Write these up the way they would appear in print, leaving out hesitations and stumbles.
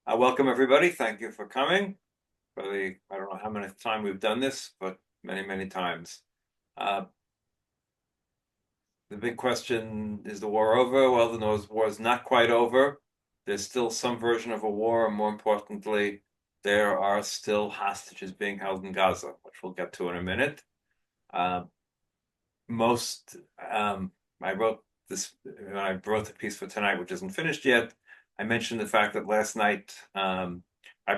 Welcome everybody. Thank you for coming. I don't know how many times we've done this, but many, many times. Uh, the big question, is the war over? Well, the war is not quite over. There's still some version of a war, and more importantly, there are still hostages being held in Gaza, which we'll get to in a minute. Uh, most, I wrote this when I wrote the piece for tonight, which isn't finished yet. I mentioned the fact that last night, right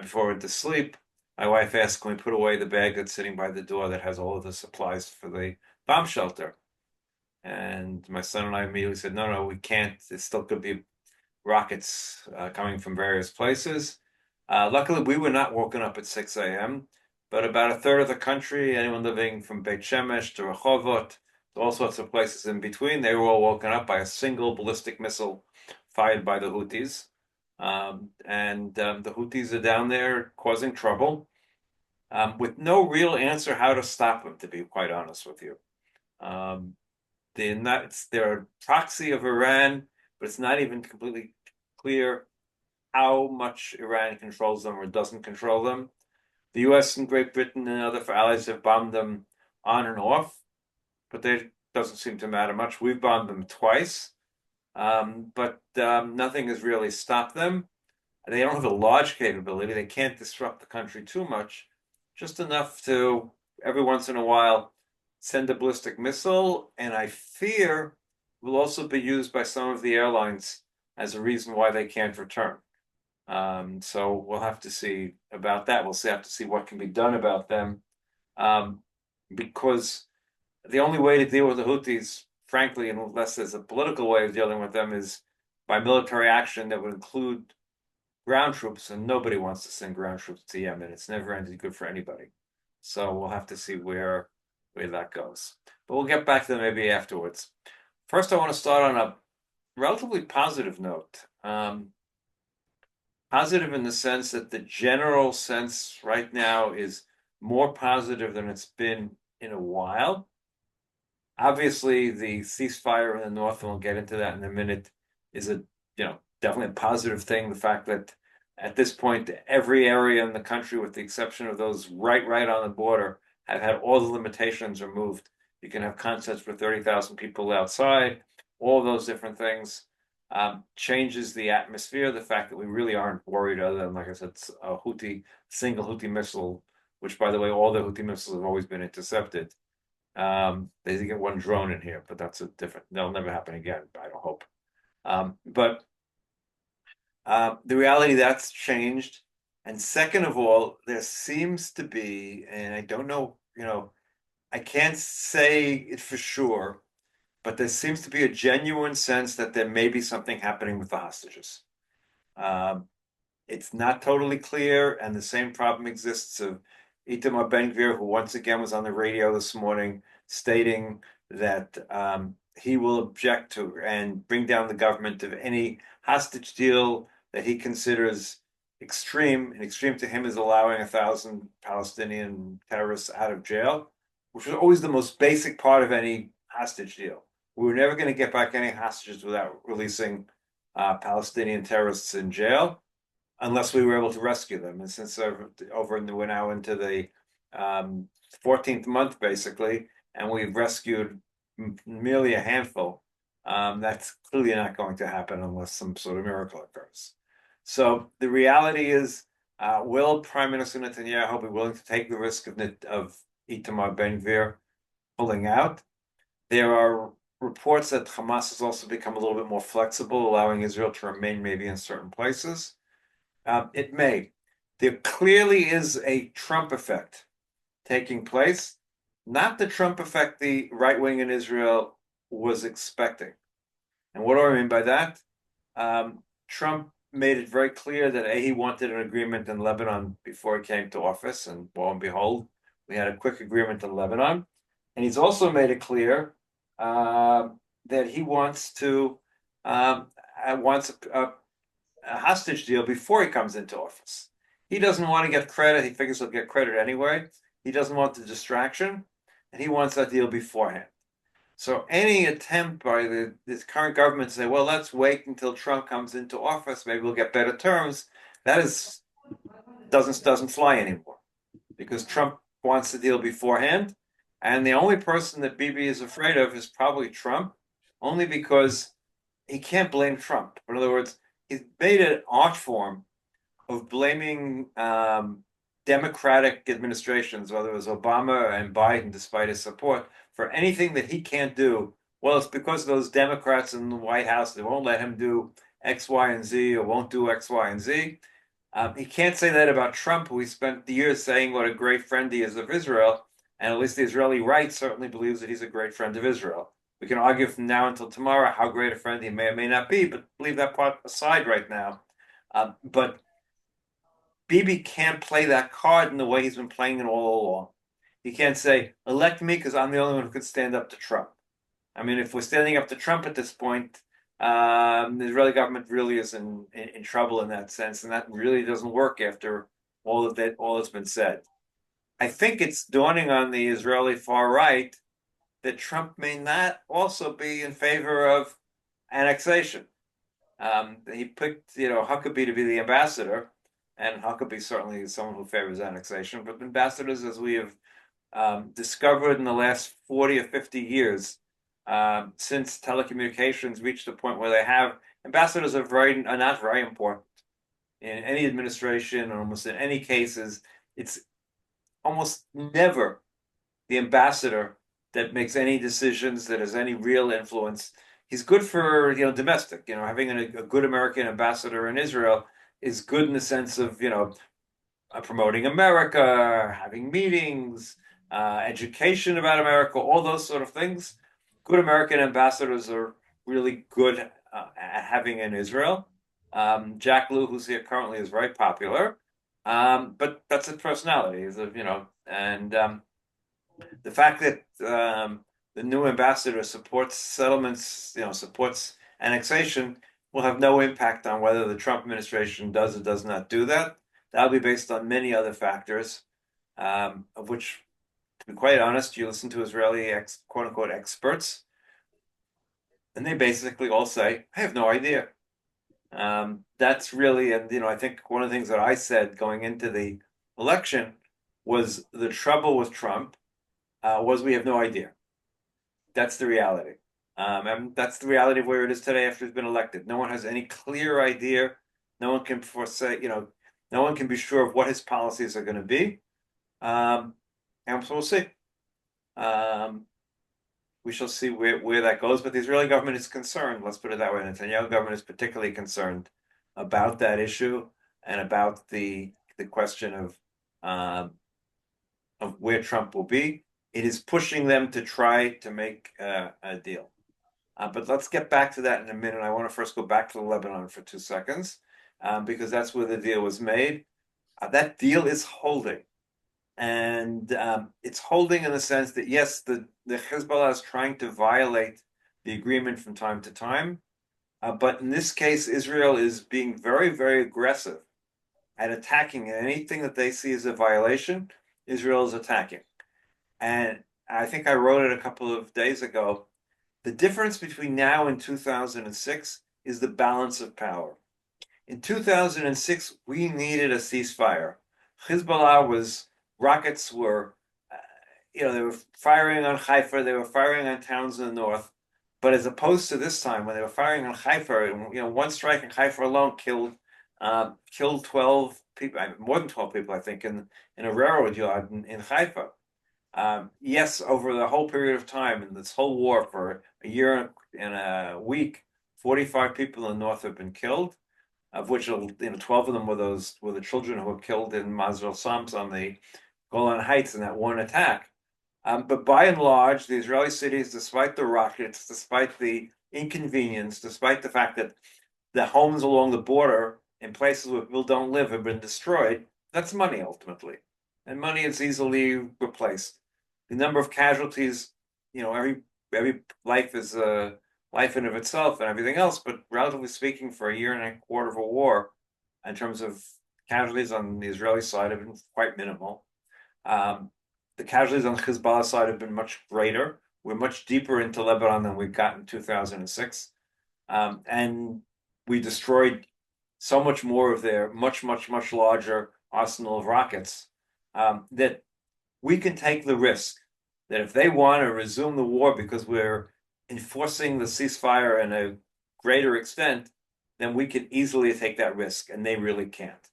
before I went to sleep, my wife asked, "Can we put away the bag that's sitting by the door that has all of the supplies for the bomb shelter?" And my son and I immediately said, "No, no, we can't. It still could be rockets coming from various places." Luckily, we were not woken up at 6 a.m., but about a third of the country, anyone living from Beit Shemesh to Rehovot, to all sorts of places in between, they were all woken up by a single ballistic missile fired by the Houthis. The Houthis are down there causing trouble with no real answer how to stop them, to be quite honest with you. Um, they're a proxy of Iran, but it's not even completely clear how much Iran controls them or doesn't control them. The US and Great Britain and other allies have bombed them on and off, but they doesn't seem to matter much. We've bombed them twice, but nothing has really stopped them. They don't have a large capability. They can't disrupt the country too much, just enough to every once in a while send a ballistic missile, and I fear will also be used by some of the airlines as a reason why they can't return. So we'll have to see about that. Have to see what can be done about them, um, because the only way to deal with the Houthis, frankly, unless there's a political way of dealing with them, is by military action that would include ground troops, and nobody wants to send ground troops to Yemen. It's never ended good for anybody. So we'll have to see where that goes. But we'll get back to that maybe afterwards. First, I want to start on a relatively positive note. Positive in the sense that the general sense right now is more positive than it's been in a while. Obviously, the ceasefire in the north, and we'll get into that in a minute, is definitely a positive thing. The fact that at this point, every area in the country, with the exception of those right on the border, have had all the limitations removed. You can have concerts with 30,000 people outside, all those different things. Changes the atmosphere. The fact that we really aren't worried, other than, like I said, a single Houthi missile, which, by the way, all the Houthi missiles have always been intercepted. They did get one drone in here, but that'll never happen again, I don't hope. But the reality that's changed. And second of all, there seems to be, and I don't know, I can't say it for sure, but there seems to be a genuine sense that there may be something happening with the hostages. Um, it's not totally clear, and the same problem exists of Itamar Ben-Gvir, who once again was on the radio this morning stating that he will object to and bring down the government of any hostage deal that he considers extreme. And extreme to him is allowing 1,000 Palestinian terrorists out of jail, which was always the most basic part of any hostage deal. We were never going to get back any hostages without releasing Palestinian terrorists in jail, unless we were able to rescue them. And since we're now into the 14th month, basically, and we've rescued merely a handful, that's clearly not going to happen unless some sort of miracle occurs. So the reality is, will Prime Minister Netanyahu be willing to take the risk of Itamar Ben-Gvir pulling out? There are reports that Hamas has also become a little bit more flexible, allowing Israel to remain maybe in certain places. It may. There clearly is a Trump effect taking place, not the Trump effect the right wing in Israel was expecting. And what do I mean by that? Trump made it very clear that he wanted an agreement in Lebanon before he came to office, and lo and behold, we had a quick agreement in Lebanon. And he's also made it clear that he wants a hostage deal before he comes into office. He doesn't want to get credit. He figures he'll get credit anyway. He doesn't want the distraction, and he wants that deal beforehand. So any attempt by this current government to say, well, let's wait until Trump comes into office, maybe we'll get better terms, That is doesn't fly anymore because Trump wants the deal beforehand, and the only person that Bibi is afraid of is probably Trump, only because he can't blame Trump. In other words, he's made an art form of blaming Democratic administrations, whether it was Obama and Biden, despite his support, for anything that he can't do. Well, it's because of those Democrats in the White House that won't let him do X, Y, and Z, or won't do X, Y, and Z. He can't say that about Trump, who he spent years saying what a great friend he is of Israel, and at least the Israeli right certainly believes that he's a great friend of Israel. We can argue from now until tomorrow how great a friend he may or may not be, but leave that part aside right now. But Bibi can't play that card in the way he's been playing it all along. He can't say, elect me because I'm the only one who could stand up to Trump. I mean, if we're standing up to Trump at this point, the Israeli government really is in trouble in that sense, and that really doesn't work after all that's been said. I think it's dawning on the Israeli far right that Trump may not also be in favor of annexation. He picked, Huckabee to be the ambassador, and Huckabee certainly is someone who favors annexation. But ambassadors, as we have discovered in the last 40 or 50 years, since telecommunications reached the point where they have ambassadors are not very important in any administration, or almost in any cases. It's almost never the ambassador that makes any decisions, that has any real influence. He's good for domestic. Having a good American ambassador in Israel is good in the sense of promoting America, having meetings, education about America, all those sort of things. Good American ambassadors are really good at having in Israel. Jack Lew, who's here currently, is very popular, but that's a personality, and the fact that the new ambassador supports settlements, supports annexation, will have no impact on whether the Trump administration does or does not do that. That'll be based on many other factors, of which, to be quite honest, you listen to Israeli quote unquote experts, and they basically all say, I have no idea. That's really, and I think one of the things that I said going into the election was the trouble with Trump was we have no idea. That's the reality. And that's the reality of where it is today after he's been elected. No one has any clear idea. No one can foresay, no one can be sure of what his policies are going to be. And so we'll see. We shall see where that goes. But the Israeli government is concerned. Let's put it that way. The Netanyahu government is particularly concerned about that issue and about the question of where Trump will be. It is pushing them to try to make a deal. But let's get back to that in a minute. I want to first go back to Lebanon for 2 seconds, because that's where the deal was made. That deal is holding. And it's holding in the sense that, yes, the Hezbollah is trying to violate the agreement from time to time. But in this case, Israel is being very, very aggressive at attacking anything that they see as a violation. Israel is attacking. And I think I wrote it a couple of days ago. The difference between now and 2006 is the balance of power. In 2006, we needed a ceasefire. Rockets were, they were firing on Haifa, they were firing on towns in the north. But as opposed to this time, when they were firing on Haifa, one strike in Haifa alone killed 12 people, more than 12 people, I think, in a railroad yard in Haifa. Yes, over the whole period of time in this whole war for a year and a week, 45 people in the north have been killed, of which 12 of them were the children who were killed in Mazar Shams on the Golan Heights in that one attack. But by and large, the Israeli cities, despite the rockets, despite the inconvenience, despite the fact that the homes along the border in places where people don't live have been destroyed, that's money ultimately. And money is easily replaced. The number of casualties, every life is a life in of itself and everything else, but relatively speaking, for a year and a quarter of a war, in terms of casualties on the Israeli side have been quite minimal. The casualties on the Hezbollah side have been much greater. We're much deeper into Lebanon than we got in 2006. And we destroyed so much more of their much larger arsenal of rockets, that we can take the risk that if they want to resume the war because we're enforcing the ceasefire in a greater extent, then we can easily take that risk, and they really can't.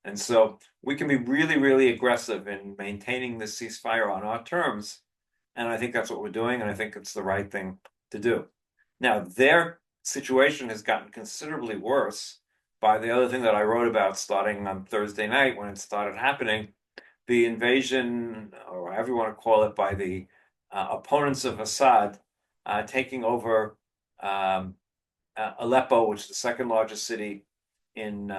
And so we can be really aggressive in maintaining the ceasefire on our terms. And I think that's what we're doing, and I think it's the right thing to do. Now, their situation has gotten considerably worse by the other thing that I wrote about starting on Thursday night when it started happening, the invasion, or however you want to call it, by the opponents of Assad taking over Aleppo, which is the second largest city in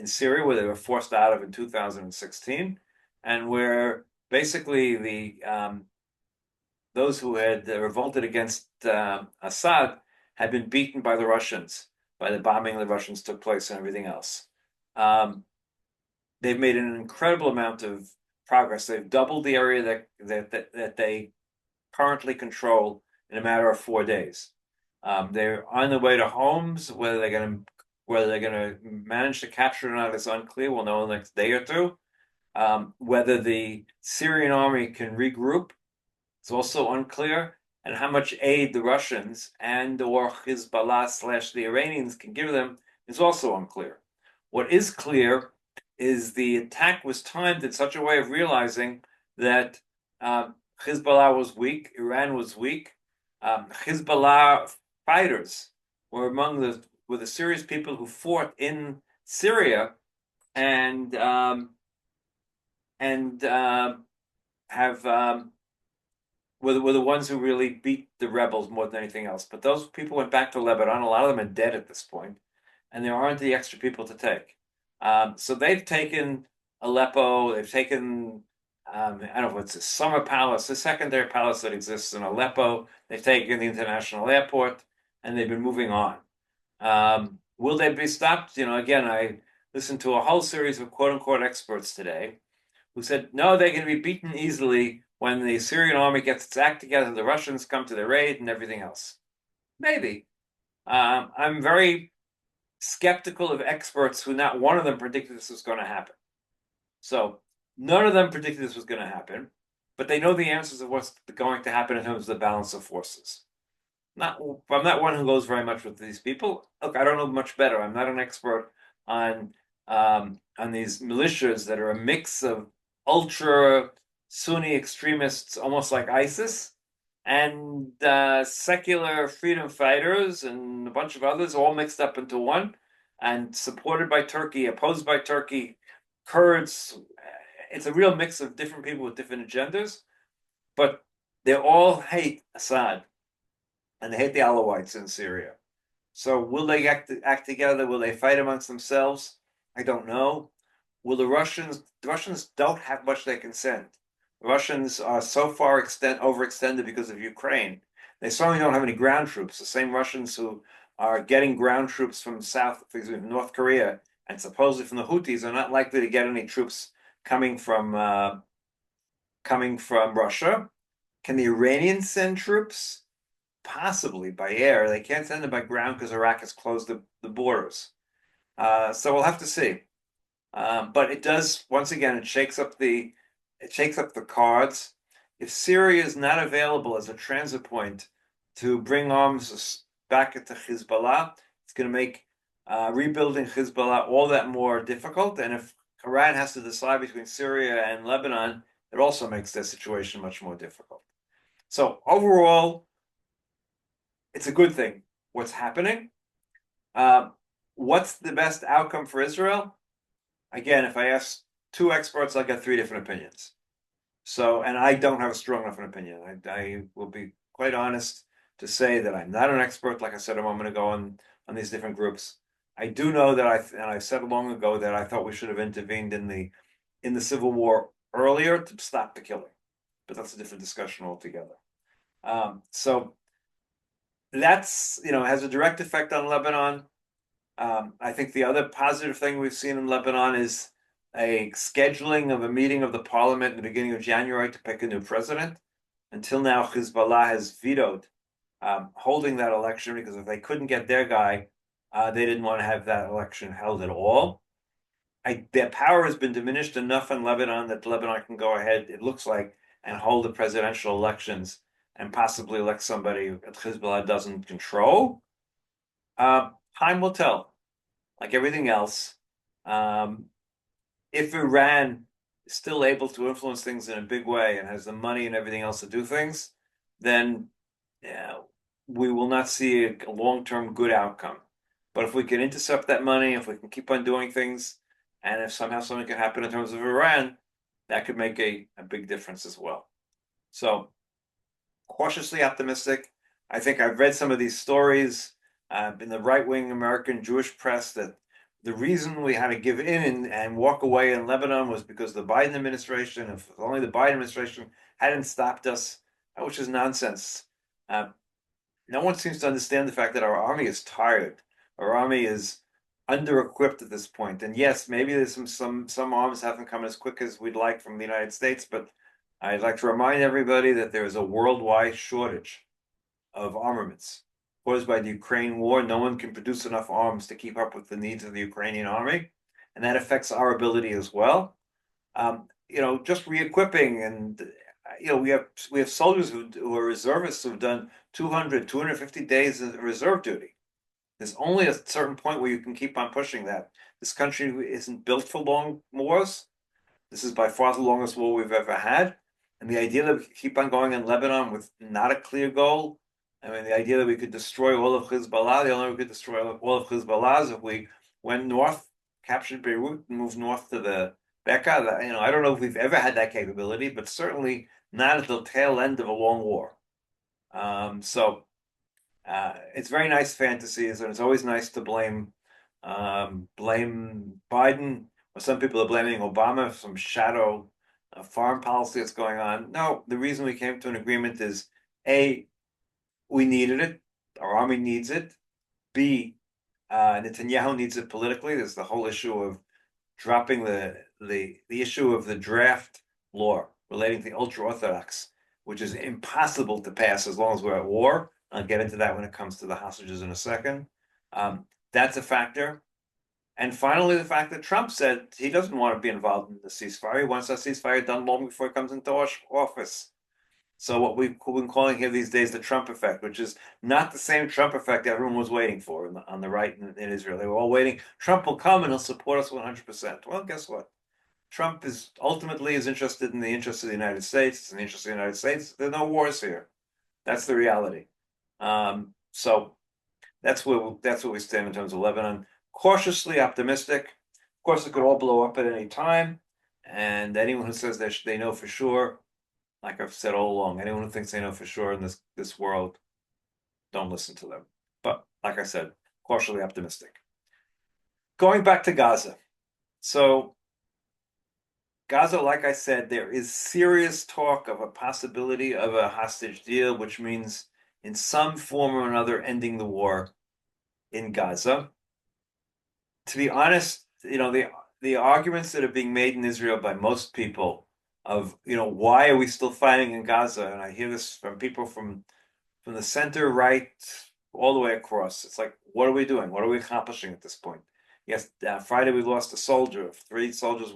Syria, where they were forced out of in 2016, and where basically those who had revolted against Assad had been beaten by the Russians, by the bombing the Russians took place and everything else. They've made an incredible amount of progress. They've doubled the area that they currently control in a matter of 4 days. They're on their way to Homs. Whether they're going to manage to capture it or not is unclear. We'll know in the next day or two. Whether the Syrian army can regroup is also unclear, and how much aid the Russians and or Hezbollah / the Iranians can give them is also unclear. What is clear is the attack was timed in such a way of realizing that Hezbollah was weak, Iran was weak. Hezbollah fighters were among the serious people who fought in Syria and have were the ones who really beat the rebels more than anything else. But those people went back to Lebanon. A lot of them are dead at this point, and there aren't the extra people to take. So they've taken Aleppo. They've taken I don't know if it's a summer palace, a secondary palace that exists in Aleppo. They've taken the international airport, and they've been moving on. Will they be stopped? Again, I listened to a whole series of quote unquote experts today who said, no, they can be beaten easily when the Syrian army gets its act together, the Russians come to their aid and everything else. Maybe. I'm very skeptical of experts who not one of them predicted this was going to happen. So none of them predicted this was going to happen, but they know the answers of what's going to happen in terms of the balance of forces. I'm not one who goes very much with these people. Look, I don't know much better. I'm not an expert on these militias that are a mix of ultra Sunni extremists, almost like ISIS, and secular freedom fighters and a bunch of others, all mixed up into one, and supported by Turkey, opposed by Turkey, Kurds. It's a real mix of different people with different agendas, but they all hate Assad, and they hate the Alawites in Syria. So will they act together? Will they fight amongst themselves? I don't know. Will the Russians don't have much they can send. The Russians are so far overextended because of Ukraine. They certainly don't have any ground troops. The same Russians who are getting ground troops from North Korea and supposedly from the Houthis are not likely to get any troops coming from Russia. Can the Iranians send troops? Possibly by air. They can't send them by ground because Iraq has closed the borders. So we'll have to see. But it does, once again, it shakes up the cards. If Syria is not available as a transit point to bring arms back into Hezbollah, it's going to make rebuilding Hezbollah all that more difficult. And if Iran has to decide between Syria and Lebanon, it also makes their situation much more difficult. So overall, it's a good thing what's happening. What's the best outcome for Israel? Again, if I ask two experts, I'll get three different opinions. So, and I don't have a strong enough an opinion. I will be quite honest to say that I'm not an expert, like I said a moment ago, on these different groups. I do know that and I said long ago that I thought we should have intervened in the civil war earlier to stop the killing, but that's a different discussion altogether. So that's has a direct effect on Lebanon. I think the other positive thing we've seen in Lebanon is a scheduling of a meeting of the parliament in the beginning of January to pick a new president. Until now, Hezbollah has vetoed holding that election because if they couldn't get their guy, They didn't want to have that election held at all. Their power has been diminished enough in Lebanon that Lebanon can go ahead, it looks like, and hold the presidential elections and possibly elect somebody that Hezbollah doesn't control. Time will tell, like everything else. Um, if Iran is still able to influence things in a big way and has the money and everything else to do things, then yeah, we will not see a long-term good outcome. But if we can intercept that money, if we can keep on doing things, and if somehow something can happen in terms of Iran, that could make a big difference as well. So cautiously optimistic. I think I've read some of these stories in the right-wing American Jewish press that the reason we had to give in and walk away in Lebanon was because the Biden administration, if only the Biden administration hadn't stopped us, which is nonsense. Uh, no one seems to understand the fact that our army is tired. Our army is under-equipped at this point. And yes, maybe there's some arms haven't come as quick as we'd like from the United States, but I'd like to remind everybody that there is a worldwide shortage of armaments caused by the Ukraine war. No one can produce enough arms to keep up with the needs of the Ukrainian army, and that affects our ability as well. Just re-equipping and we have soldiers who are reservists who've done 200, 250 days of reserve duty. There's only a certain point where you can keep on pushing that. This country isn't built for long wars. This is by far the longest war we've ever had. And the idea that we could keep on going in Lebanon with not a clear goal, I mean, the idea that we could destroy all of Hezbollah, the only way we could destroy all of Hezbollah is if we went north, captured Beirut, and moved north to the Bekaa. I don't know if we've ever had that capability, but certainly not at the tail end of a long war. It's very nice fantasies, and it's always nice to blame Biden. Or some people are blaming Obama for some shadow foreign policy that's going on. No, the reason we came to an agreement is A, we needed it. Our army needs it. B, Netanyahu needs it politically. There's the whole issue of dropping the issue of the draft law relating to the ultra orthodox, which is impossible to pass as long as we're at war. I'll get into that when it comes to the hostages in a second. That's a factor. And finally, the fact that Trump said he doesn't want to be involved in the ceasefire. He wants that ceasefire done long before he comes into office. So what we've been calling here these days the Trump effect, which is not the same Trump effect everyone was waiting for on the right in Israel. They were all waiting. Trump will come and he'll support us 100%. Well, guess what? Trump is ultimately interested in the interests of the United States. It's in the interest of the United States. There are no wars here. That's the reality. So that's where we stand in terms of Lebanon. Cautiously optimistic. Of course, it could all blow up at any time. And anyone who says they know for sure, like I've said all along, anyone who thinks they know for sure in this world, don't listen to them. But like I said, cautiously optimistic. Going back to Gaza. So Gaza, like I said, there is serious talk of a possibility of a hostage deal, which means in some form or another ending the war in Gaza. To be honest, the arguments that are being made in Israel by most people of, why are we still fighting in Gaza? And I hear this from people from the center right all the way across. It's like, what are we doing? What are we accomplishing at this point? Yes, Friday we lost a soldier. 3 soldiers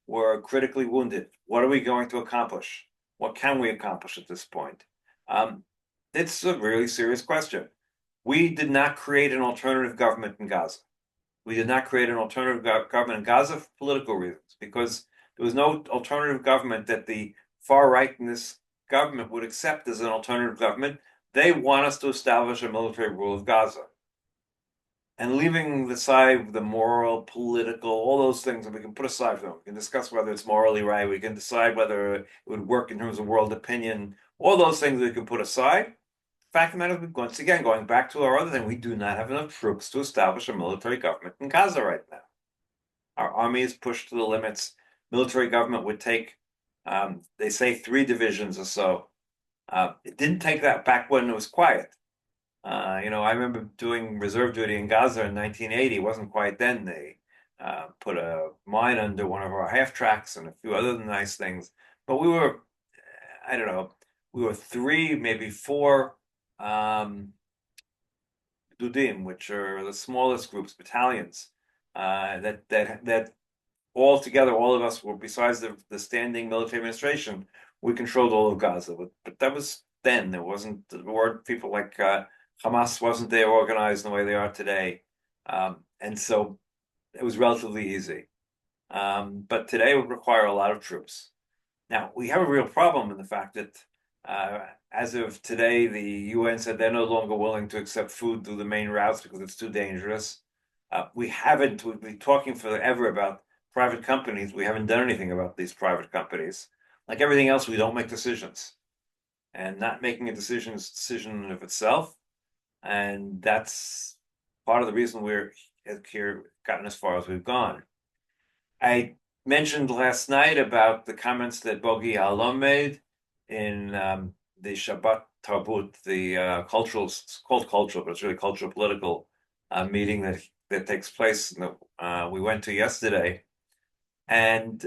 were critically wounded. What are we going to accomplish? What can we accomplish at this point? It's a really serious question. We did not create an alternative government in Gaza. We did not create an alternative government in Gaza for political reasons, because there was no alternative government that the far right in this government would accept as an alternative government. They want us to establish a military rule of Gaza. And leaving aside the moral, political, all those things that we can put aside for them. We can discuss whether it's morally right. We can decide whether it would work in terms of world opinion. All those things we can put aside. The fact of the matter is, once again, going back to our other thing, we do not have enough troops to establish a military government in Gaza right now. Our army is pushed to the limits. Military government would take, they say, 3 divisions or so. It didn't take that back when it was quiet. I remember doing reserve duty in Gaza in 1980. It wasn't quite then. They put a mine under one of our half tracks and a few other nice things. But we were, I don't know, we were 3, maybe 4 Dudim, which are the smallest groups, battalions, that all together, all of us were, besides the standing military administration, we controlled all of Gaza. But that was then. There weren't people like Hamas wasn't there organized in the way they are today. And so it was relatively easy. But today would require a lot of troops. Now, we have a real problem in the fact that as of today, the UN said they're no longer willing to accept food through the main routes because it's too dangerous. We've been talking forever about private companies. We haven't done anything about these private companies. Like everything else, we don't make decisions. And not making a decision is a decision of itself. And that's part of the reason we're here, gotten as far as we've gone. I mentioned last night about the comments that Bogi Alom made in the Shabbat Tarbut, the it's called cultural, but it's really cultural political meeting that takes place. We went to yesterday, and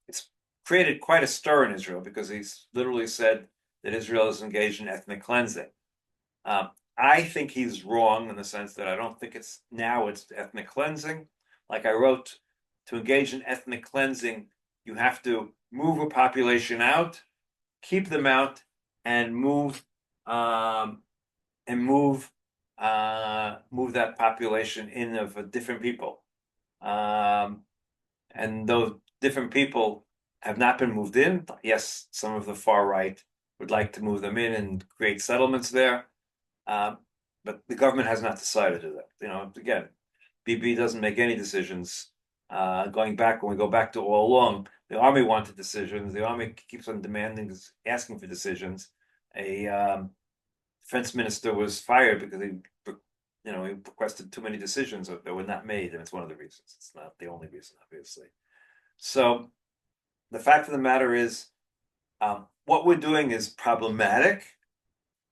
it's created quite a stir in Israel because he's literally said that Israel is engaged in ethnic cleansing. I think he's wrong in the sense that I don't think it's ethnic cleansing. Like I wrote, to engage in ethnic cleansing, you have to move a population out, keep them out, and move move that population in of a different people. And those different people have not been moved in. Yes, some of the far right would like to move them in and create settlements there. But the government has not decided to do that. Again, Bibi doesn't make any decisions. When we go back to all along, the army wanted decisions. The army keeps on asking for decisions. A defense minister was fired because he requested too many decisions that were not made, and it's one of the reasons. It's not the only reason, obviously. So the fact of the matter is, what we're doing is problematic.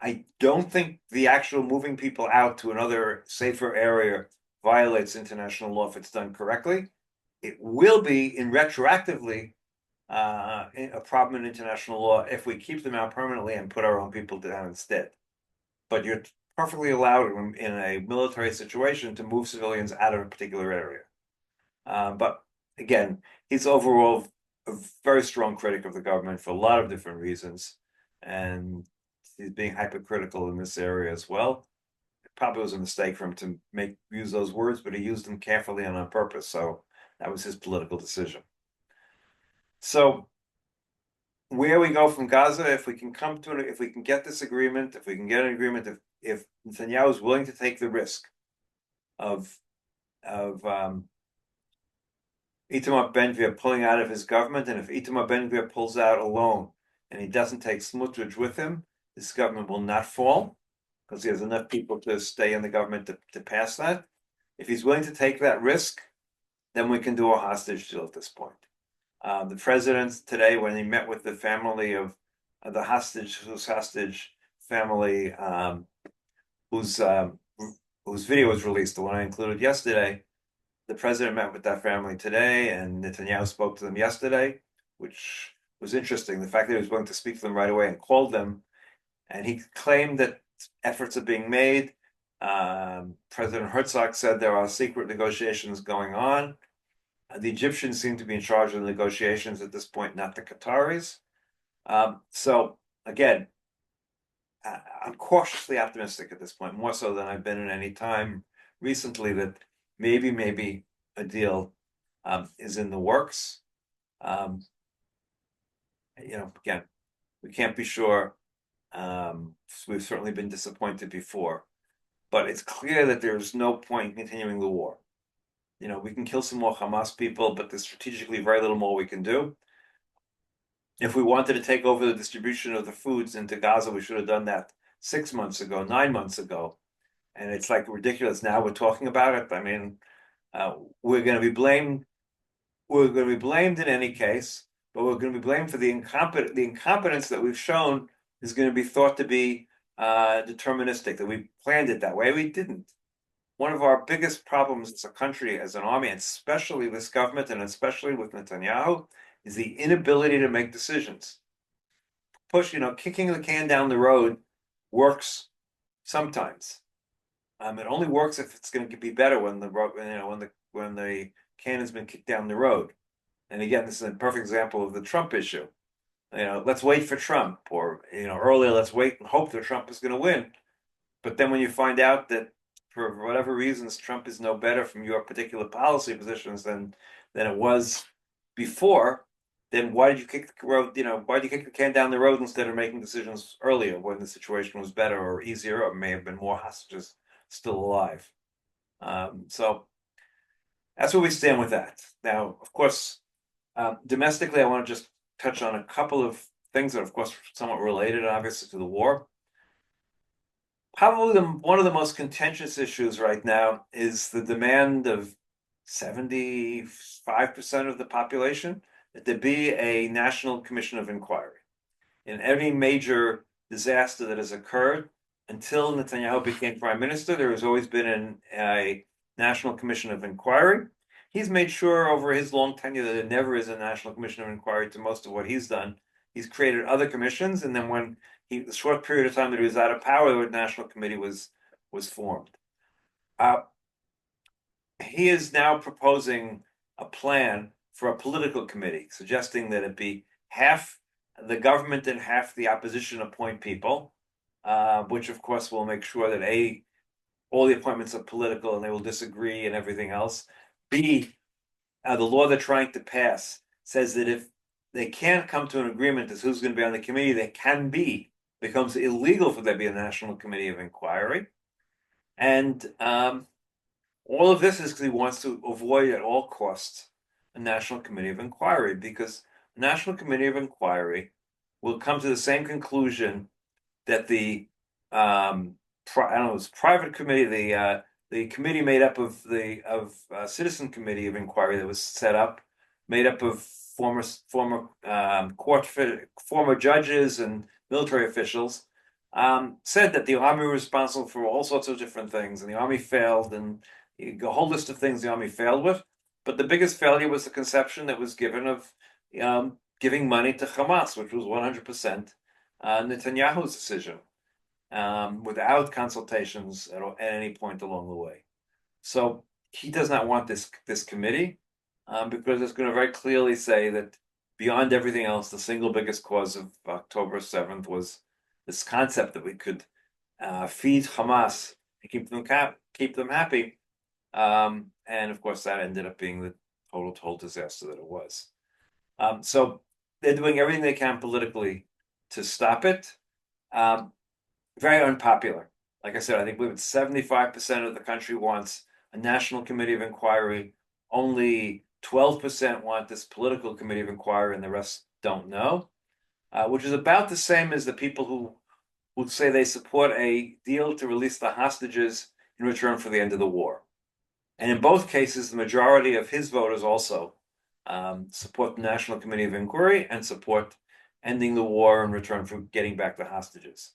I don't think the actual moving people out to another safer area violates international law if it's done correctly. It will be retroactively a problem in international law if we keep them out permanently and put our own people down instead. But you're perfectly allowed in a military situation to move civilians out of a particular area. But again, he's overall a very strong critic of the government for a lot of different reasons, and he's being hypercritical in this area as well. It probably was a mistake for him to use those words, but he used them carefully and on purpose. So that was his political decision. So where we go from Gaza, if we can get this agreement, if we can get an agreement, if Netanyahu is willing to take the risk of Itamar Ben-Gvir pulling out of his government, and if Itamar Ben-Gvir pulls out alone and he doesn't take Smotrich with him, this government will not fall because he has enough people to stay in the government to pass that. If he's willing to take that risk, then we can do a hostage deal at this point. The president today, when he met with the family of the hostage family, whose video was released, the one I included yesterday, the president met with that family today, and Netanyahu spoke to them yesterday, which was interesting. The fact that he was willing to speak to them right away and called them, and he claimed that efforts are being made. President Herzog said there are secret negotiations going on. The Egyptians seem to be in charge of the negotiations at this point, not the Qataris. So again, I'm cautiously optimistic at this point, more so than I've been at any time recently, that maybe a deal is in the works. Again, we can't be sure. We've certainly been disappointed before, but it's clear that there's no point in continuing the war. We can kill some more Hamas people, but there's strategically very little more we can do. If we wanted to take over the distribution of the foods into Gaza, we should have done that 6 months ago, 9 months ago. And it's like ridiculous now we're talking about it. I mean, we're going to be blamed. We're going to be blamed in any case, but we're going to be blamed for the incompetence that we've shown is going to be thought to be deterministic, that we planned it that way. We didn't. One of our biggest problems as a country, as an army, and especially this government, and especially with Netanyahu, is the inability to make decisions. Kicking the can down the road works sometimes. It only works if it's going to be better when the road, when the can has been kicked down the road. And again, this is a perfect example of the Trump issue. Let's wait for Trump, or earlier, let's wait and hope that Trump is going to win. But then when you find out that for whatever reasons Trump is no better from your particular policy positions than it was before, then why did you kick the road? Why did you kick the can down the road instead of making decisions earlier when the situation was better or easier, or may have been more hostages still alive? So that's where we stand with that. Now, of course, domestically, I want to just touch on a couple of things that, of course, are somewhat related, obviously, to the war. Probably one of the most contentious issues right now is the demand of 75% of the population that there be a national commission of inquiry. In every major disaster that has occurred, until Netanyahu became prime minister, there has always been a national commission of inquiry. He's made sure over his long tenure that there never is a national commission of inquiry to most of what he's done. He's created other commissions, and then when the short period of time that he was out of power, the national committee was formed. Uh, he is now proposing a plan for a political committee, suggesting that it be half the government and half the opposition appoint people, which of course will make sure that all the appointments are political and they will disagree and everything else. B, the law they're trying to pass says that if they can't come to an agreement as who's going to be on the committee, becomes illegal for there to be a national committee of inquiry. And all of this is because he wants to avoid at all costs a national committee of inquiry, because a national committee of inquiry will come to the same conclusion that the I don't know, it was private committee, the committee made up of the citizen committee of inquiry that was set up, made up of former judges and military officials, said that the army was responsible for all sorts of different things, and the army failed, and a whole list of things the army failed with. But the biggest failure was the conception that was given of giving money to Hamas, which was 100% Netanyahu's decision, without consultations at any point along the way. So he does not want this committee, because it's going to very clearly say that beyond everything else, the single biggest cause of October 7th was this concept that we could feed Hamas and keep them happy. And of course, that ended up being the total disaster that it was. So they're doing everything they can politically to stop it. Very unpopular. Like I said, I think 75% of the country wants a national committee of inquiry. Only 12% want this political committee of inquiry, and the rest don't know, which is about the same as the people who would say they support a deal to release the hostages in return for the end of the war. And in both cases, the majority of his voters also support the National Committee of Inquiry and support ending the war in return for getting back the hostages.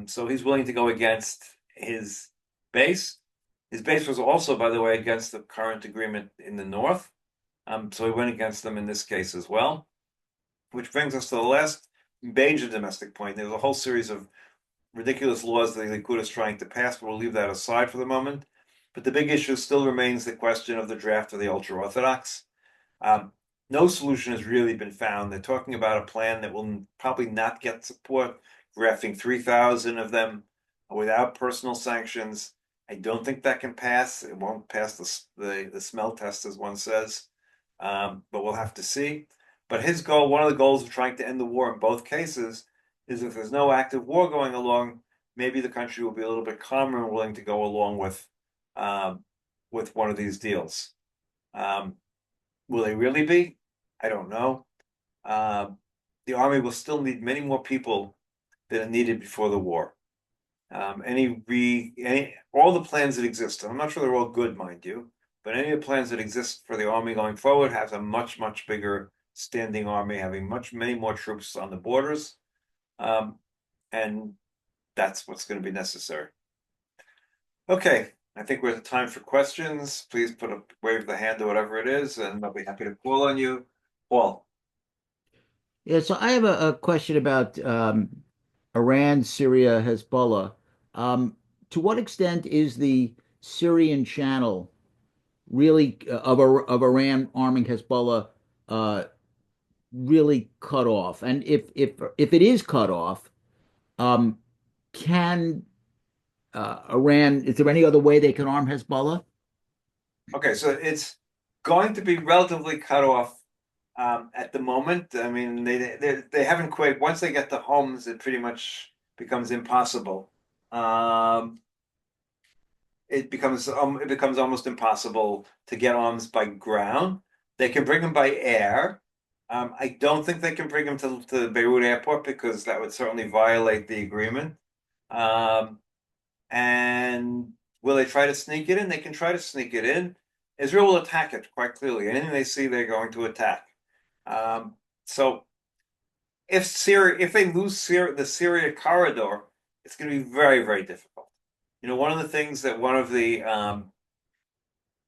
So he's willing to go against his base. His base was also, by the way, against the current agreement in the north. So he went against them in this case as well, which brings us to the last major domestic point. There's a whole series of ridiculous laws that the Likud is trying to pass, but we'll leave that aside for the moment. But the big issue still remains the question of the draft of the ultra-Orthodox. No solution has really been found. They're talking about a plan that will probably not get support, drafting 3,000 of them without personal sanctions. I don't think that can pass. It won't pass the smell test, as one says, but we'll have to see. But his goal, one of the goals of trying to end the war in both cases, is if there's no active war going along, maybe the country will be a little bit calmer and willing to go along with one of these deals. Will they really be? I don't know. The army will still need many more people than it needed before the war. All the plans that exist, and I'm not sure they're all good, mind you, but any of the plans that exist for the army going forward has a much bigger standing army, having many more troops on the borders, and that's what's going to be necessary. Okay, I think we're at time for questions. Please wave the hand or whatever it is, and I'll be happy to call on you. Paul. Yeah, so I have a question about Iran, Syria, Hezbollah. Um, to what extent is the Syrian channel really of Iran arming Hezbollah uh, really cut off? And if it is cut off, um, can Iran? Is there any other way they can arm Hezbollah? Okay, so it's going to be relatively cut off at the moment. I mean, they haven't quite. Once they get the homes, it pretty much becomes impossible. Um, it becomes almost impossible to get arms by ground. They can bring them by air. I don't think they can bring them to the Beirut airport because that would certainly violate the agreement. Um, and will they try to sneak it in? They can try to sneak it in. Israel will attack it quite clearly. Anything they see, they're going to attack. So if they lose the Syria corridor, it's going to be very, very difficult. One of the things that one of the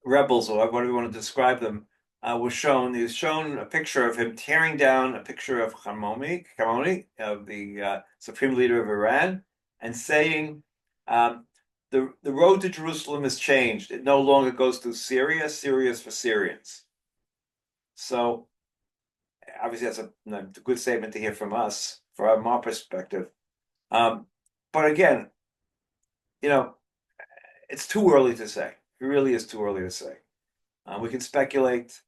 rebels, or whatever you want to describe them, was shown. He was shown a picture of him tearing down a picture of Khamenei, of the supreme leader of Iran, and saying, the road to Jerusalem has changed. It no longer goes through Syria. Syria is for Syrians. So obviously that's a good statement to hear from us, from our perspective. But again, you know, it's too early to say. It really is too early to say. We can speculate,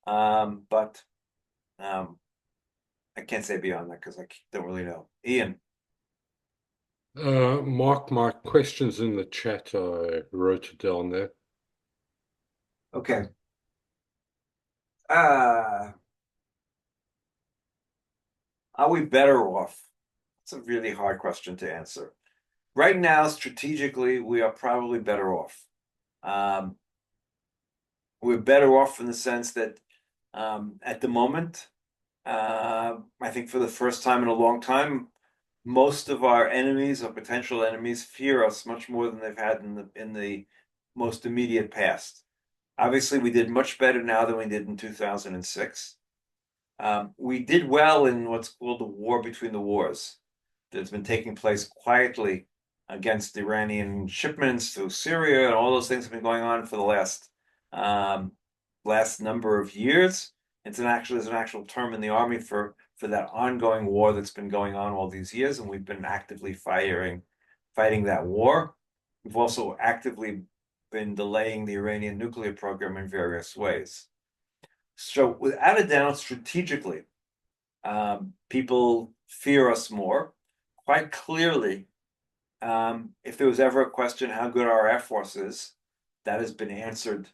but um, I can't say beyond that because I don't really know. Ian. Mark, my questions in the chat. I wrote it down there. Okay. Uh, are we better off? It's a really hard question to answer. Right now, strategically, we are probably better off. Um, we're better off in the sense that at the moment, I think for the first time in a long time, most of our enemies or potential enemies fear us much more than they've had in the most immediate past. Obviously, we did much better now than we did in 2006. We did well in what's called the war between the wars that's been taking place quietly against Iranian shipments through Syria, and all those things have been going on for the um, last number of years. There's an actual term in the army for that ongoing war that's been going on all these years, and we've been actively fighting that war. We've also actively been delaying the Iranian nuclear program in various ways. So, without a doubt, strategically, people fear us more. Quite clearly, if there was ever a question how good our Air Force is, that has been answered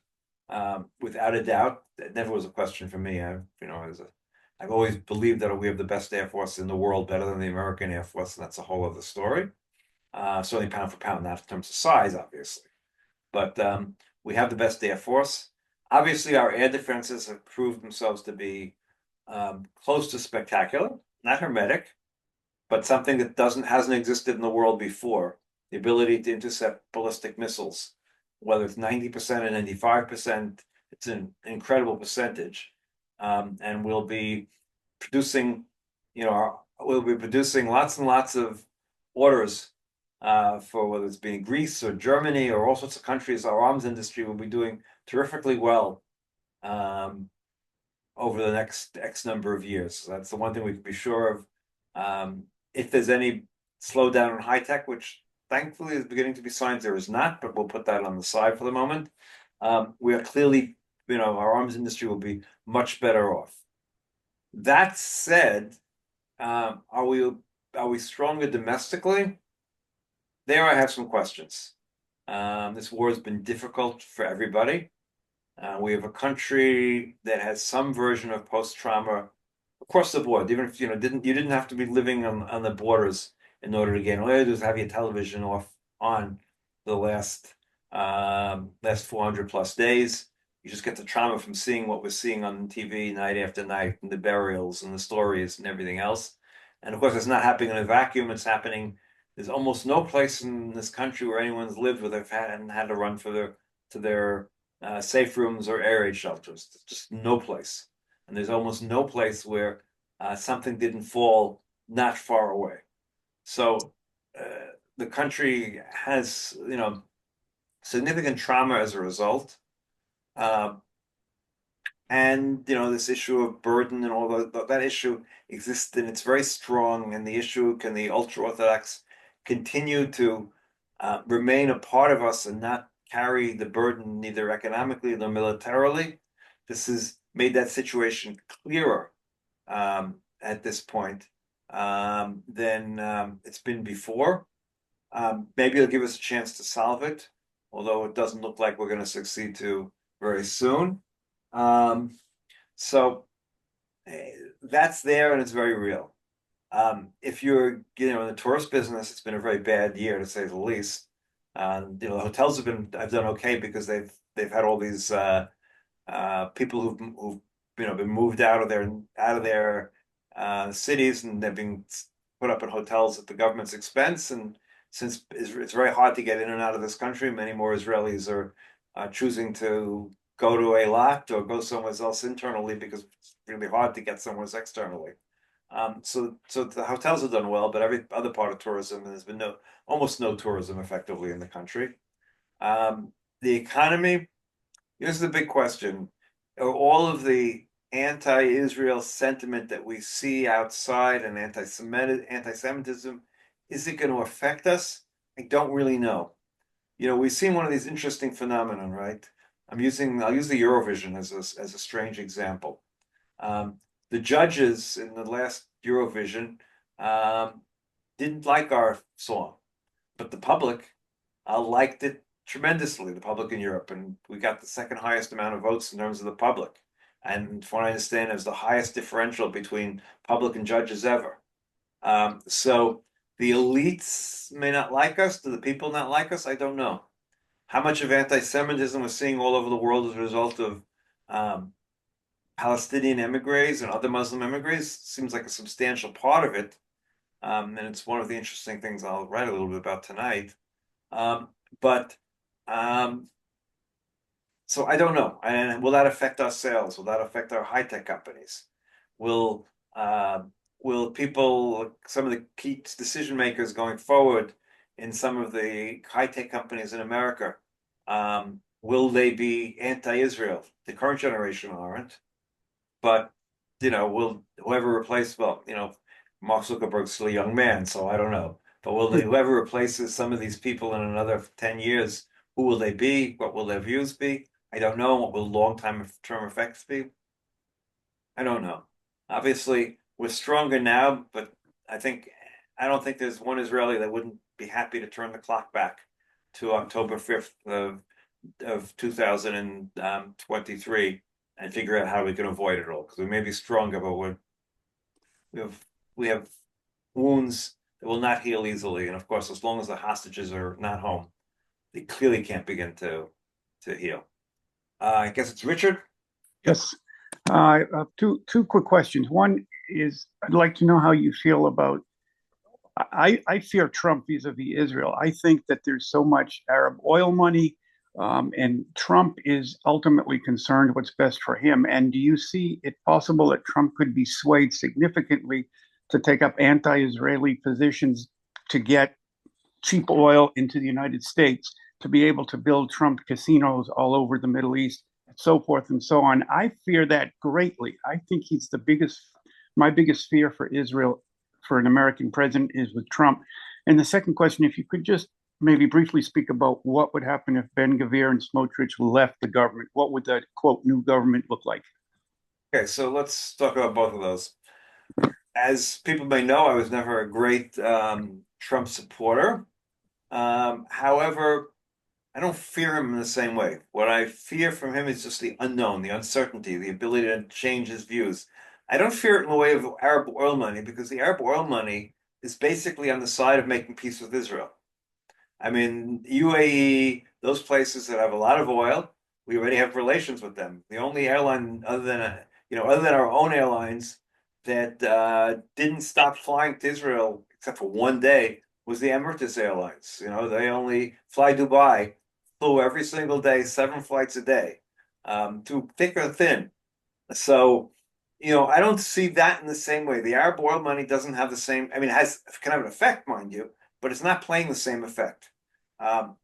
without a doubt. That never was a question for me. I've always believed that we have the best Air Force in the world, better than the American Air Force, and that's a whole other story. Certainly pound for pound, not in terms of size, obviously. But we have the best Air Force. Obviously, our air defenses have proved themselves to be close to spectacular, not hermetic, but something that hasn't existed in the world before. The ability to intercept ballistic missiles, whether it's 90% or 95%, it's an incredible percentage. And producing, we'll be producing lots and lots of orders for whether it's being Greece or Germany or all sorts of countries. Our arms industry will be doing terrifically well over the next X number of years. So that's the one thing we can be sure of. If there's any slowdown in high tech, which thankfully is beginning to be signs there is not, but we'll put that on the side for the moment. We are clearly, our arms industry will be much better off. That said, are we stronger domestically? There I have some questions. This war has been difficult for everybody. We have a country that has some version of post-trauma across the board. Even if you didn't have to be living on the borders in order to get. All you had to do is have your television off on the last 400 plus days. You just get the trauma from seeing what we're seeing on TV night after night, and the burials and the stories and everything else. And of course, it's not happening in a vacuum. It's happening. There's almost no place in this country where anyone's lived where they've had to run to their safe rooms or air raid shelters. There's just no place. And there's almost no place where something didn't fall not far away. So the country has, significant trauma as a result. Uh, and this issue of burden and all that issue exists, and it's very strong. And the issue, can the ultra-Orthodox continue to remain a part of us and not carry the burden, neither economically nor militarily? This has made that situation clearer at this point than it's been before. Maybe it'll give us a chance to solve it, although it doesn't look like we're going to succeed to very soon. Um, so that's there, and it's very real. If you're, in the tourist business, it's been a very bad year to say the least. The hotels have done okay because they've had all these people who've been moved out of their cities, and they've been put up in hotels at the government's expense. And since it's very hard to get in and out of this country, many more Israelis are choosing to go to a lot or go somewhere else internally because it's really hard to get somewhere externally. So the hotels have done well, but every other part of tourism, there's been almost no tourism effectively in the country. The economy, here's the big question. All of the anti-Israel sentiment that we see outside and anti-Semitism, is it going to affect us? I don't really know. We've seen one of these interesting phenomenon, right? I'll use the Eurovision as a strange example. Um, the judges in the last Eurovision um, didn't like our song, but the public liked it tremendously, the public in Europe, and we got the second highest amount of votes in terms of the public. And from what I understand, it was the highest differential between public and judges ever. So the elites may not like us. Do the people not like us? I don't know. How much of anti-Semitism we're seeing all over the world as a result of um, Palestinian emigres and other Muslim emigres seems like a substantial part of it. And it's one of the interesting things I'll write a little bit about tonight. Um, but um, so I don't know. And will that affect our sales? Will that affect our high-tech companies? Will uh, will people, some of the key decision makers going forward in some of the high-tech companies in America, will they be anti-Israel? The current generation aren't, but will whoever replace, well, Mark Zuckerberg's still a young man, so I don't know. But will whoever replaces some of these people in another 10 years, who will they be? What will their views be? I don't know. What will long-term effects be? I don't know. Obviously, we're stronger now, but I don't think there's one Israeli that wouldn't be happy to turn the clock back to October 5th of 2023 and figure out how we can avoid it all. Because we may be stronger, but we have we have wounds that will not heal easily. And of course, as long as the hostages are not home, they clearly can't begin to heal. I guess it's Richard. Yes. Two quick questions. One is I'd like to know how you feel about. I fear Trump vis-a-vis Israel. I think that there's so much Arab oil money, and Trump is ultimately concerned what's best for him. And do you see it possible that Trump could be swayed significantly to take up anti-Israeli positions to get cheap oil into the United States, to be able to build Trump casinos all over the Middle East, and so forth and so on? I fear that greatly. I think my biggest fear for Israel, for an American president, is with Trump. And the second question, if you could just maybe briefly speak about what would happen if Ben-Gvir and Smotrich left the government. What would that, quote, new government look like? Okay, so let's talk about both of those. As people may know, I was never a great Trump supporter. However, I don't fear him in the same way. What I fear from him is just the unknown, the uncertainty, the ability to change his views. I don't fear it in the way of Arab oil money, because the Arab oil money is basically on the side of making peace with Israel. I mean, UAE, those places that have a lot of oil, we already have relations with them. The only airline other than our own airlines that didn't stop flying to Israel except for one day was the Emirates Airlines. They only fly Dubai, flew every single day, 7 flights a day, through thick or thin. So, I don't see that in the same way. The Arab oil money doesn't have the same. I mean, it can have an effect, mind you, but it's not playing the same effect.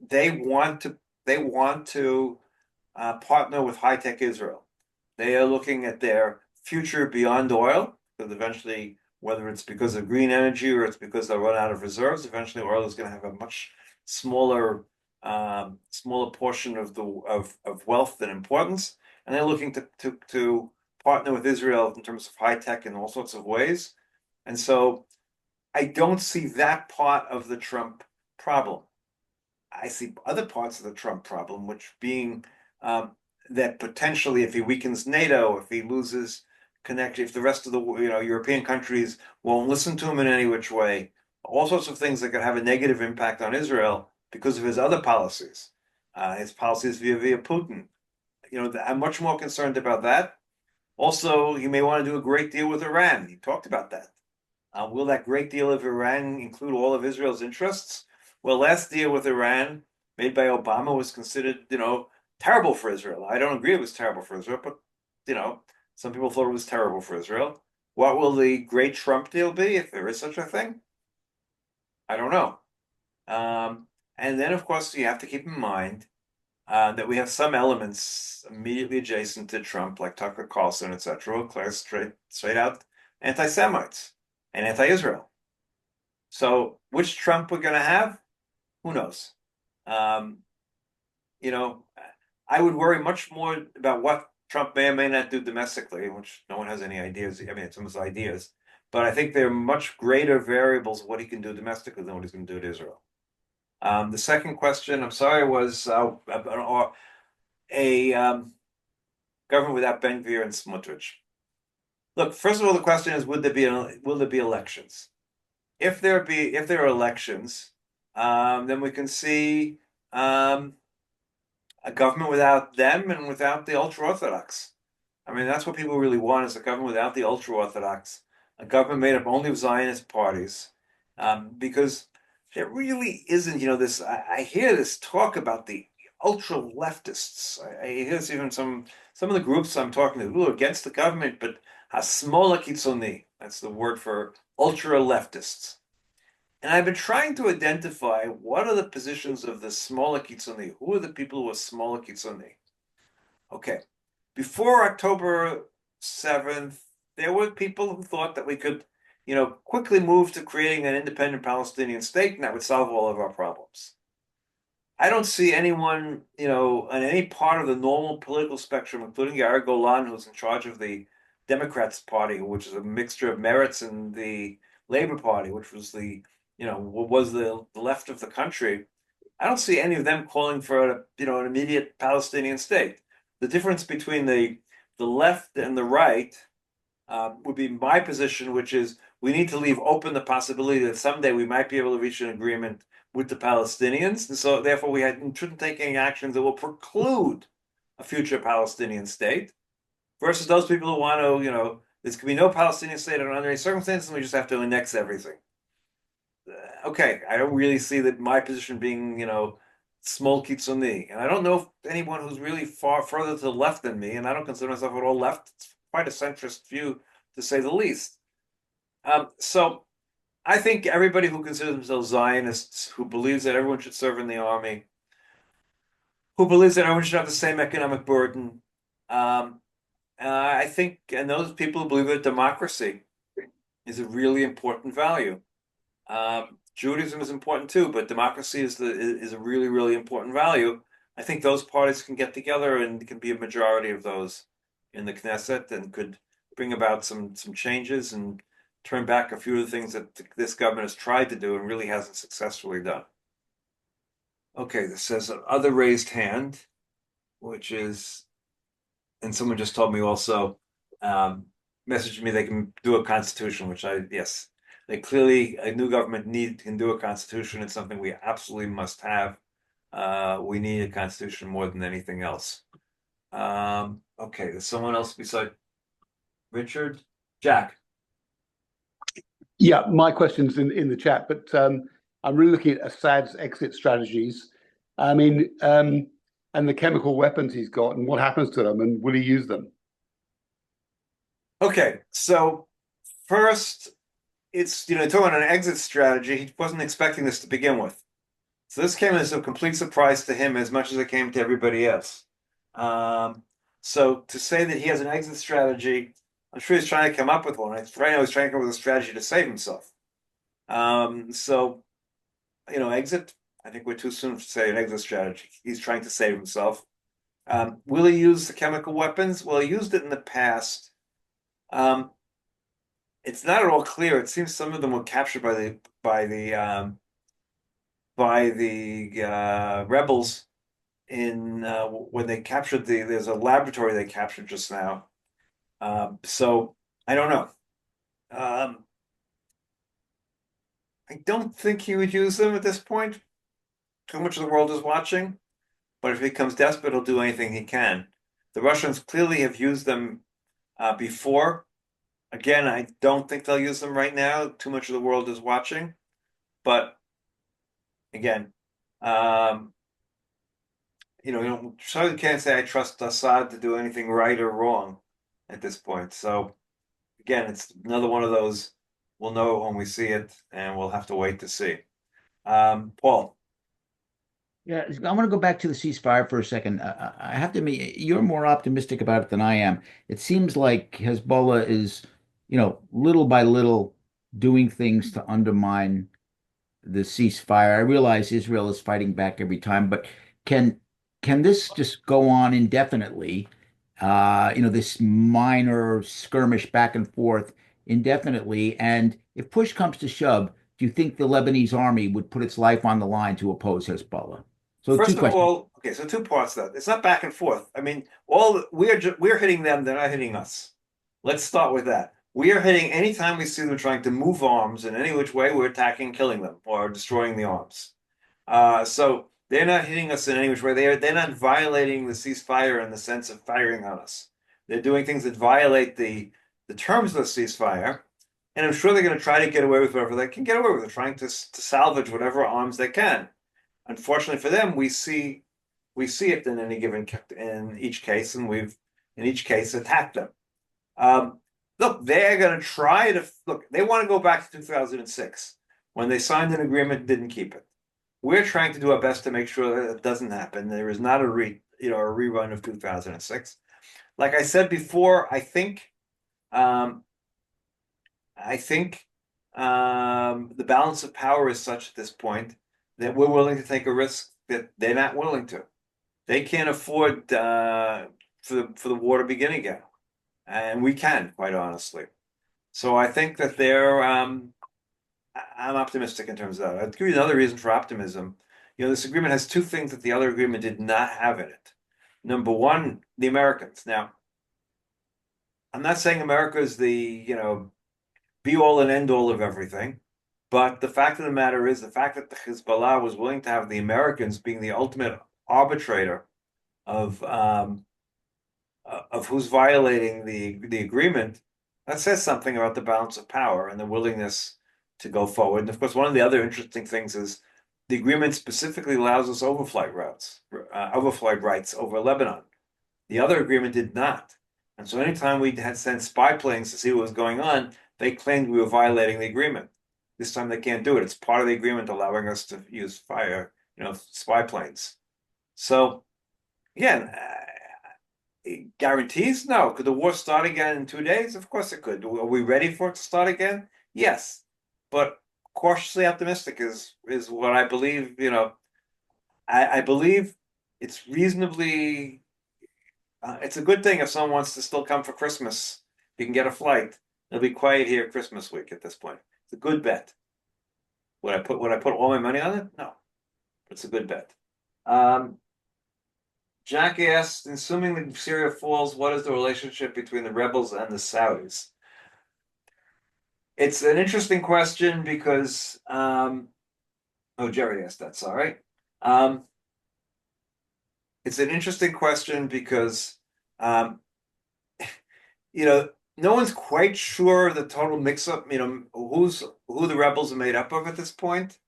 They want to partner with high-tech Israel. They are looking at their future beyond oil, because eventually, whether it's because of green energy or it's because they'll run out of reserves, eventually oil is going to have a much smaller portion of wealth and importance, and they're looking to partner with Israel in terms of high tech in all sorts of ways. And so I don't see that part of the Trump problem. I see other parts of the Trump problem, which being that potentially if he weakens NATO, if he loses connection, if the rest of the European countries won't listen to him in any which way, all sorts of things that could have a negative impact on Israel because of his other policies, his policies via Putin. I'm much more concerned about that. Also, he may want to do a great deal with Iran. He talked about that. Will that great deal of Iran include all of Israel's interests? Well, last deal with Iran made by Obama was considered, terrible for Israel. I don't agree it was terrible for Israel, but, some people thought it was terrible for Israel. What will the great Trump deal be, if there is such a thing? I don't know. And then, of course, you have to keep in mind that we have some elements immediately adjacent to Trump, like Tucker Carlson, etc., who straight out anti-Semites and anti-Israel. So which Trump we're going to have? Who knows? I would worry much more about what Trump may or may not do domestically, which no one has any ideas. I mean, it's almost ideas. But I think there are much greater variables of what he can do domestically than what he's going to do to Israel. The second question, I'm sorry, was a government without Ben-Gvir and Smotrich. Look, first of all, the question is, will there be elections? If there are elections, then we can see a government without them and without the ultra-Orthodox. I mean, that's what people really want, is a government without the ultra-Orthodox, a government made up only of Zionist parties, because there really isn't, this. I hear this talk about the ultra-leftists. I hear this even some of the groups I'm talking to who are against the government, but Hasmola Kitzoni, that's the word for ultra-leftists. And I've been trying to identify what are the positions of the smaller Kitzoni. Who are the people who are smaller Kitzoni? Okay. Before October 7th, there were people who thought that we could, quickly move to creating an independent Palestinian state, and that would solve all of our problems. I don't see anyone, on any part of the normal political spectrum, including Yair Golan, who's in charge of the Democrats Party, which is a mixture of Meretz and the Labor Party, which was the left of the country. I don't see any of them calling for an immediate Palestinian state. The difference between the left and the right would be my position, which is we need to leave open the possibility that someday we might be able to reach an agreement with the Palestinians, and so therefore we shouldn't take any actions that will preclude a future Palestinian state, versus those people who want to, there could be no Palestinian state under any circumstances, and we just have to annex everything. Okay, I don't really see that my position being, small kitzoni, and I don't know if anyone who's really far further to the left than me, and I don't consider myself at all left. It's quite a centrist view, to say the least. So I think everybody who considers themselves Zionists, who believes that everyone should serve in the army, who believes that everyone should have the same economic burden, I think, and those people who believe that democracy is a really important value. Judaism is important too, but democracy is a really, really important value. I think those parties can get together and can be a majority of those in the Knesset and could bring about some changes and turn back a few of the things that this government has tried to do and really hasn't successfully done. Okay, this says other raised hand, which is, and someone just told me also, messaged me they can do a constitution, which yes, they clearly, a new government can do a constitution. It's something we absolutely must have. We need a constitution more than anything else. Okay, there's someone else beside Richard? Jack. Yeah, my question's in the chat, but I'm really looking at Assad's exit strategies. I mean, and the chemical weapons he's got and what happens to them and will he use them? Okay, so first, it's, talking about an exit strategy. He wasn't expecting this to begin with. So this came as a complete surprise to him as much as it came to everybody else. So to say that he has an exit strategy, I'm sure he's trying to come up with one. Right now he's trying to come up with a strategy to save himself. So, exit, I think we're too soon to say an exit strategy. He's trying to save himself. Will he use the chemical weapons? Well, he used it in the past. It's not at all clear. It seems some of them were captured by the rebels in when they captured there's a laboratory they captured just now. So I don't know. I don't think he would use them at this point. Too much of the world is watching, but if he becomes desperate, he'll do anything he can. The Russians clearly have used them before. Again, I don't think they'll use them right now. Too much of the world is watching. But again, certainly can't say I trust Assad to do anything right or wrong at this point. So again, it's another one of those we'll know when we see it, and we'll have to wait to see. Paul. Yeah, I want to go back to the ceasefire for a second. I have to admit, you're more optimistic about it than I am. It seems like Hezbollah is, little by little doing things to undermine the ceasefire. I realize Israel is fighting back every time, but can can this just go on indefinitely? This minor skirmish back and forth indefinitely. And if push comes to shove, do you think the Lebanese army would put its life on the line to oppose Hezbollah? So two First of questions. all, okay, so two parts to that. It's not back and forth. I mean, all we're hitting them, they're not hitting us. Let's start with that. We are hitting anytime we see them trying to move arms in any which way, we're attacking, killing them, or destroying the arms. So they're not hitting us in any which way. They're not violating the ceasefire in the sense of firing on us. They're doing things that violate the terms of the ceasefire, and I'm sure they're going to try to get away with whatever they can get away with. They're trying to salvage whatever arms they can. Unfortunately for them, we see it in any given in each case, and we've in each case attacked them. Look, they're going to try to look. They want to go back to 2006 when they signed an agreement and didn't keep it. We're trying to do our best to make sure that it doesn't happen. There is not a rerun of 2006. Like I said before, um, I think the balance of power is such at this point that we're willing to take a risk that they're not willing to. They can't afford for the war to begin again, and we can, quite honestly. So I think that I'm optimistic in terms of that. I'll give you another reason for optimism. This agreement has two things that the other agreement did not have in it. Number one, the Americans. Now, I'm not saying America is the be all and end all of everything. But the fact of the matter is, the fact that the Hezbollah was willing to have the Americans being the ultimate arbitrator of who's violating the agreement, that says something about the balance of power and the willingness to go forward. And of course, one of the other interesting things is the agreement specifically allows us overflight rights over Lebanon. The other agreement did not. And so anytime we had sent spy planes to see what was going on, they claimed we were violating the agreement. This time they can't do it. It's part of the agreement allowing us to use spy planes. So again, guarantees? No. Could the war start again in 2 days? Of course it could. Are we ready for it to start again? Yes. But cautiously optimistic is what I believe. I believe it's reasonably. It's a good thing if someone wants to still come for Christmas. You can get a flight. It'll be quiet here Christmas week at this point. It's a good bet. Would I put all my money on it? No. It's a good bet. Jack asked, assuming that Syria falls, what is the relationship between the rebels and the Saudis? It's an interesting question because Jerry asked that, sorry. It's an interesting question because no one's quite sure the total mix-up, who the rebels are made up of at this point.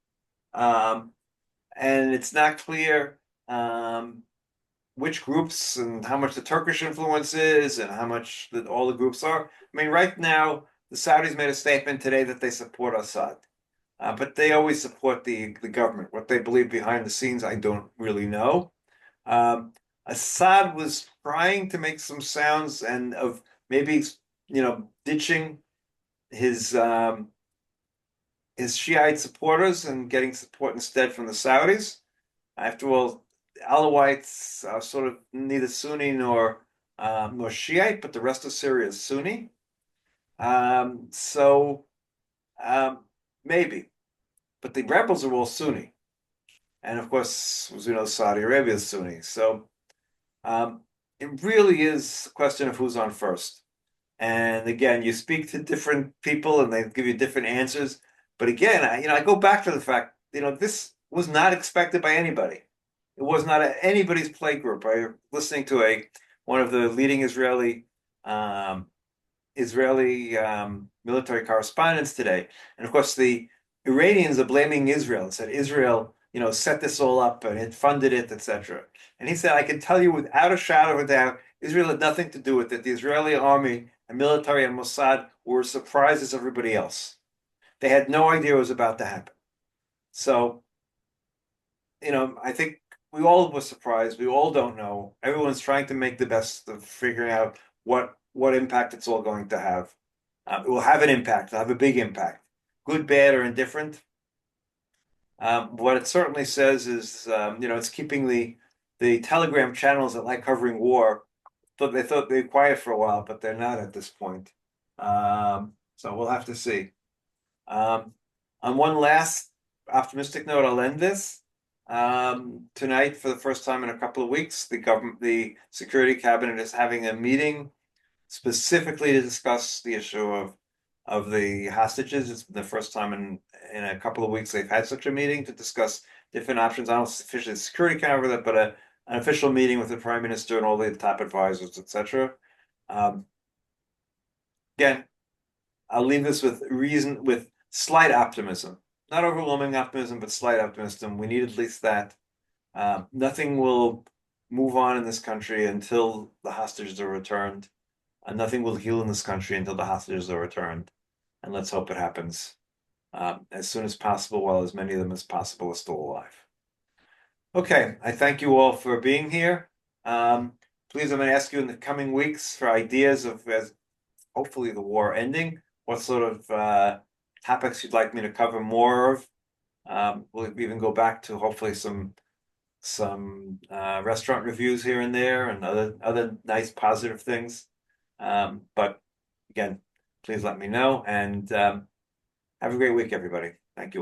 And it's not clear which groups and how much the Turkish influence is and how much all the groups are. I mean, right now, the Saudis made a statement today that they support Assad. But they always support the government. What they believe behind the scenes, I don't really know. Assad was trying to make some sounds and of maybe ditching his Shiite supporters and getting support instead from the Saudis. After all, Alawites are sort of neither Sunni nor Shiite, but the rest of Syria is Sunni. So maybe. But the rebels are all Sunni. And of course, as we know, Saudi Arabia is Sunni. So it really is a question of who's on first. And again, you speak to different people and they give you different answers. But again, I go back to the fact, this was not expected by anybody. It was not anybody's play group. I was listening to one of the leading Israeli military correspondents today, and of course the Iranians are blaming Israel and said Israel, set this all up and it funded it, etc. And he said, I can tell you without a shadow of a doubt, Israel had nothing to do with it. The Israeli army and military and Mossad were as surprised as everybody else. They had no idea what was about to happen. So, I think we all were surprised. We all don't know. Everyone's trying to make the best of figuring out what impact it's all going to have. It will have an impact. It'll have a big impact, good, bad, or indifferent. What it certainly says is, it's keeping the Telegram channels that like covering war. They thought they were quiet for a while, but they're not at this point. So we'll have to see. On one last optimistic note, I'll end this. Tonight, for the first time in a couple of weeks, the Security Cabinet is having a meeting specifically to discuss the issue of the hostages. It's been the first time in a couple of weeks they've had such a meeting to discuss different options. I don't officially the Security Cabinet, but an official meeting with the Prime Minister and all the top advisors, etc. Again, I'll leave this with slight optimism, not overwhelming optimism, but slight optimism. We need at least that. Nothing will move on in this country until the hostages are returned. And nothing will heal in this country until the hostages are returned. And let's hope it happens as soon as possible, while as many of them as possible are still alive. Okay, I thank you all for being here. Please, I'm going to ask you in the coming weeks for ideas of, as hopefully the war ending, what sort of topics you'd like me to cover more of. We'll even go back to hopefully some restaurant reviews here and there and other nice positive things. But again, please let me know and have a great week, everybody. Thank you.